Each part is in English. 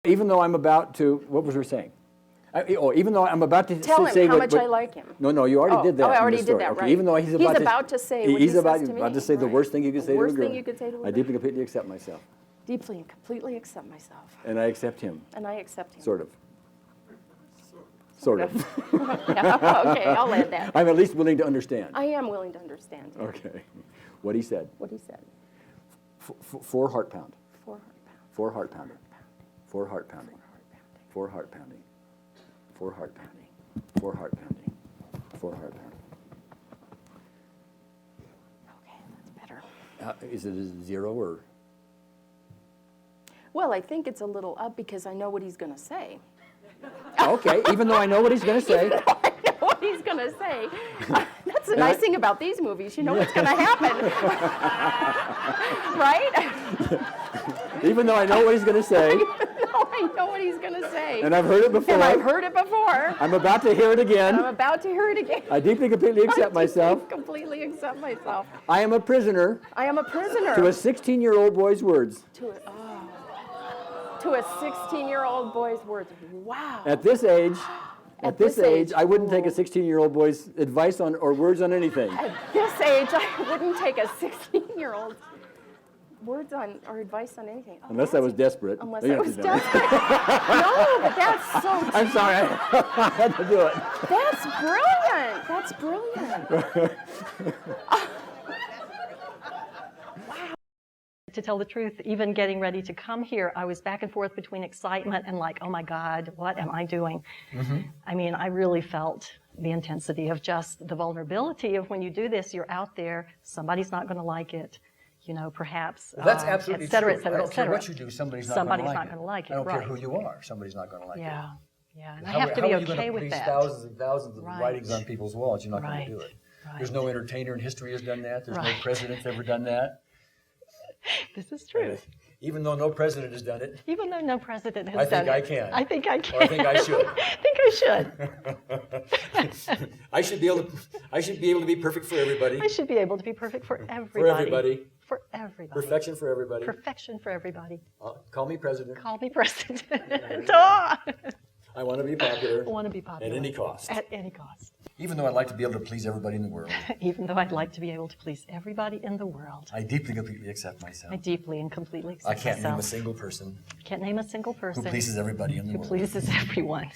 Even though I'm about to, what was her saying? Even though I'm about to Tell say him how much I like him. No, you already did that. Oh, I in the already did story. that, Okay, right. even though he's about to say what he says to me. about to say the worst thing you could say to a girl. The worst thing you could say to a girl. I deeply, completely accept myself. Deeply and completely accept myself. And I accept him. And I accept him. Sort of. Sort of. Yeah, okay, I'll add that. I'm at least willing to understand. I am willing to understand. Okay. What he said. What he said. 4 heart pound. 4 heart pound. 4 heart pounding. 4 heart pounding. 4 heart pounding. 4 heart pounding. 4 heart pounding. Okay, that's better. Is it a 0 or? Well, I think it's a little up because I know what he's going to say. Okay, even though I know what he's going to say. Even though I know what he's going to say. That's the nice thing about these movies. You know what's going to happen. Right? Even though I know what he's going to say. I know what he's going to say. And I've heard it before. And I've heard it before. I'm about to hear it again. I'm about to hear it again. I deeply, completely accept myself. I completely accept myself. I am a prisoner. I am a prisoner. To a 16-year-old boy's words. To a 16-year-old boy's words. Wow. At this age, I wouldn't take a 16-year-old boy's advice on or words on anything. At this age, I wouldn't take a 16-year-old words on or advice on anything. Oh, unless I was desperate. Unless I was desperate. No, but that's so true. I'm sorry, I had to do it. That's brilliant. That's brilliant. To tell the truth, even getting ready to come here, I was back and forth between excitement and like, oh my God, what am I doing? Mm-hmm. I mean, I really felt the intensity of just the vulnerability of when you do this, you're out there, somebody's not going to like it, you know, perhaps, well, that's absolutely et cetera, true. et cetera, I don't et cetera. care what you do, somebody's not going to like it. I don't care who you are, somebody's not going to like it. Yeah, and I have to be okay with that. How are you going to thousands and thousands of writings on people's walls? You're not going to do it. Right. There's no entertainer in history has done that. There's no president's ever done that. This is true. Even though no president has done it. Even though no president has done it. I think I can. I think I can. Or I think I should. I think I should. I should be able to be perfect for everybody. I should be able to be perfect for everybody. For everybody. For everybody. Perfection for everybody. Perfection for everybody. Call me president. Call me president. I want to be popular. I want to be popular. At any cost. At any cost. Even though I'd like to be able to please everybody in the world. Even though I'd like to be able to please everybody in the world. I deeply, completely accept myself. I deeply and completely accept myself. I can't name a single person. Can't name a single person. Who pleases everybody in the world. Who pleases everyone.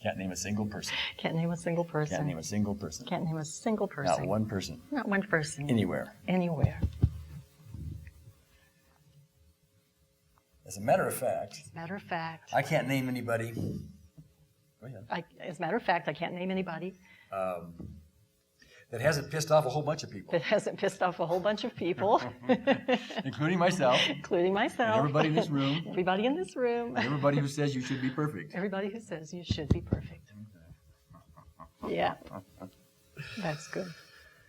Can't name a single person. Can't name a single person. Can't name a single person. Can't name a single person. Not one person. Not one person. Anywhere. Anywhere. As a matter of fact. I can't name anybody. Go ahead. As a matter of fact, I can't name anybody. That hasn't pissed off a whole bunch of people. That hasn't pissed off a whole bunch of people. Including myself. Including myself. And everybody in this room. Everybody in this room. And everybody who says you should be perfect. Everybody who says you should be perfect. Yeah. That's good.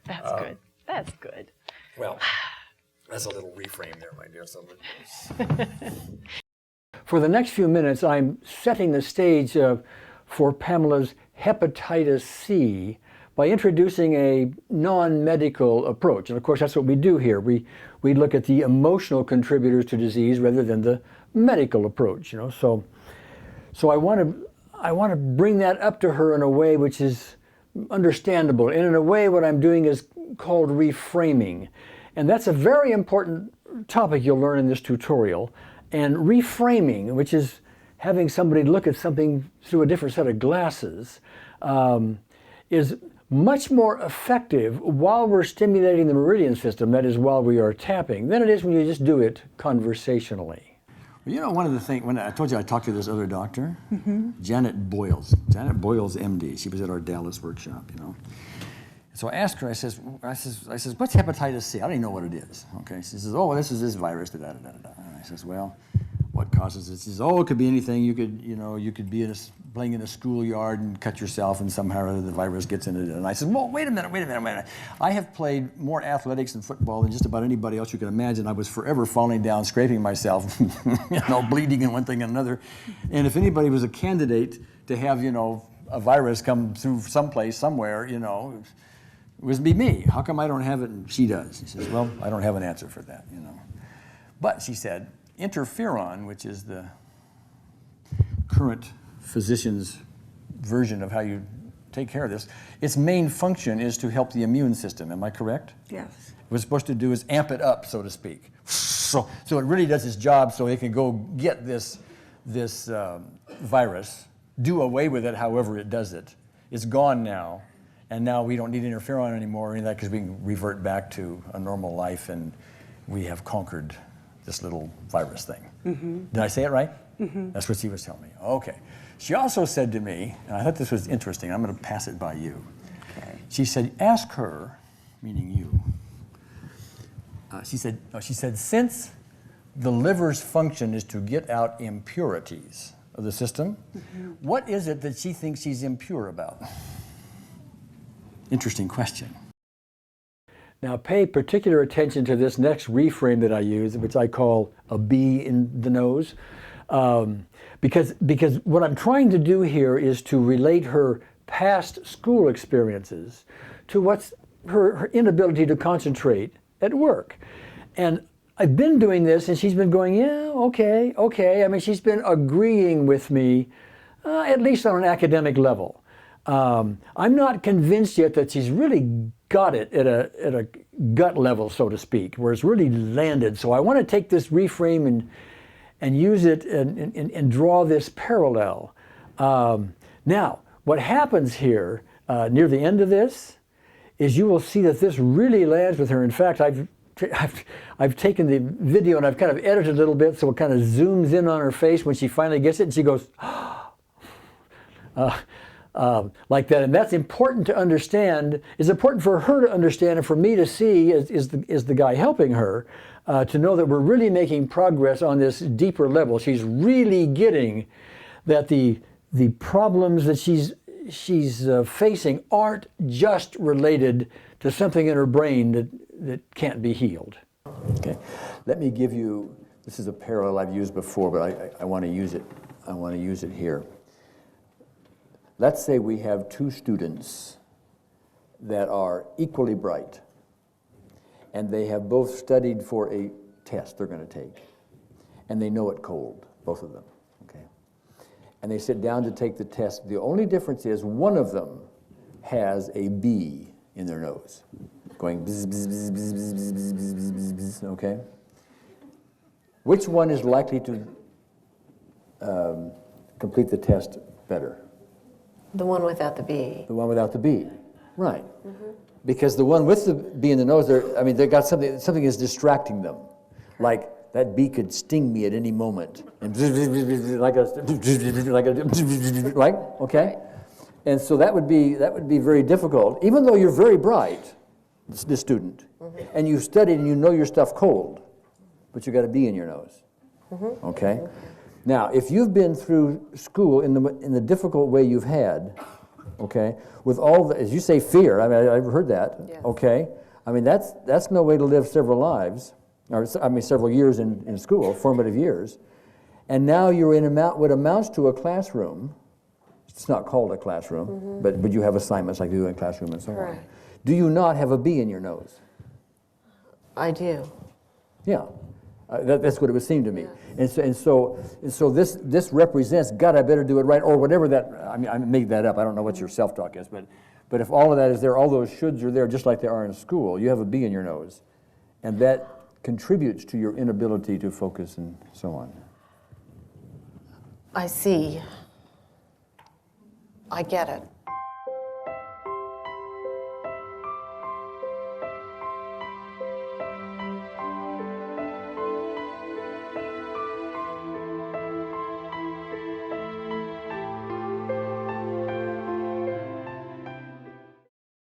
That's good. That's good. Well, that's a little reframe there, my dear someone. For the next few minutes, I'm setting the stage for Pamela's hepatitis C by introducing a non-medical approach. And of course, that's what we do here. We look at the emotional contributors to disease rather than the medical approach. You know, so I want to bring that up to her in a way which is understandable. And in a way, what I'm doing is called reframing, and that's a very important topic you'll learn in this tutorial. And reframing, which is having somebody look at something through a different set of glasses, is much more effective while we're stimulating the meridian system, that is, while we are tapping, than it is when you just do it conversationally. Well, you know, one of the things, when I told you I talked to this other doctor, Janet Boyles, MD. She was at our Dallas workshop, you know. So I asked her, I says, what's hepatitis C? I don't even know what it is. Okay, she says, oh, this is this virus, da da da da da. And I says, well, what causes it? She says, oh, it could be anything. You could be playing in a schoolyard and cut yourself, and somehow or other the virus gets into it. And I said, well, wait a minute. I have played more athletics and football than just about anybody else you can imagine. I was forever falling down, scraping myself, bleeding and one thing and another. And if anybody was a candidate to have, a virus come through someplace, somewhere, it would be me. How come I don't have it and she does? She says, well, I don't have an answer for that, But she said, interferon, which is the current physician's version of how you take care of this, its main function is to help the immune system. Am I correct? Yes. What it's supposed to do is amp it up, so to speak. So it really does its job so it can go get this virus, do away with it however it does it. It's gone now, and now we don't need interferon anymore or any of that because we can revert back to a normal life and we have conquered this little virus thing. Mm-hmm. Did I say it right? Mm-hmm. That's what she was telling me. Okay. She also said to me, and I thought this was interesting, I'm going to pass it by you. Okay. She said, ask her, meaning you, she said, since the liver's function is to get out impurities of the system, mm-hmm. what is it that she thinks she's impure about? Interesting question. Now pay particular attention to this next reframe that I use, which I call a bee in the nose. Because what I'm trying to do here is to relate her past school experiences to what's her inability to concentrate at work. And I've been doing this and she's been going, yeah, okay. I mean, she's been agreeing with me, at least on an academic level. I'm not convinced yet that she's really got it at a gut level, so to speak, where it's really landed. So I want to take this reframe and use it and draw this parallel. Now, what happens here near the end of this is you will see that this really lands with her. In fact, I've taken the video and I've kind of edited a little bit so it kind of zooms in on her face when she finally gets it and she goes, like that. And that's important to understand. It's important for her to understand and for me to see is the guy helping her to know that we're really making progress on this deeper level. She's really getting that the problems that she's facing aren't just related to something in her brain that can't be healed. Okay, let me give you, this is a parallel I've used before, but I want to use it. I want to use it here. Let's say we have two students that are equally bright, and they have both studied for a test they're going to take, and they know it cold, both of them. Okay, and they sit down to take the test. The only difference is one of them has a bee in their nose, going bzz, bzz, bzz, bzz, bzz, bzz, bzz, bzz, bzz, bzz, okay? Which one is likely to complete the test better? The one without the bee. The one without the bee, right. Mm-hmm. Because the one with the bee in the nose, they've got something is distracting them. Like, that bee could sting me at any moment. And right? Okay? And so that would be very difficult, even though you're very bright, this student, mm-hmm. and you've studied and you know your stuff cold, but you got a bee in your nose. Mm-hmm. Okay? Mm-hmm. Now, if you've been through school in the difficult way you've had, okay, with all the, as you say, fear. I mean, I've heard that. Yes. Okay, I mean that's no way to live several lives, or I mean several years in school, formative years, and now you're in what amounts to a classroom. It's not called a classroom, mm-hmm. but you have assignments like you do in a classroom and so on. Right. Do you not have a bee in your nose? I do. Yeah, that's what it would seem to me. Yes. And so this represents, God, I better do it right, or whatever that. I mean, I made that up. I don't know what your self-talk is, but if all of that is there, all those shoulds are there, just like they are in school. You have a bee in your nose, and that contributes to your inability to focus and so on. I see. I get it.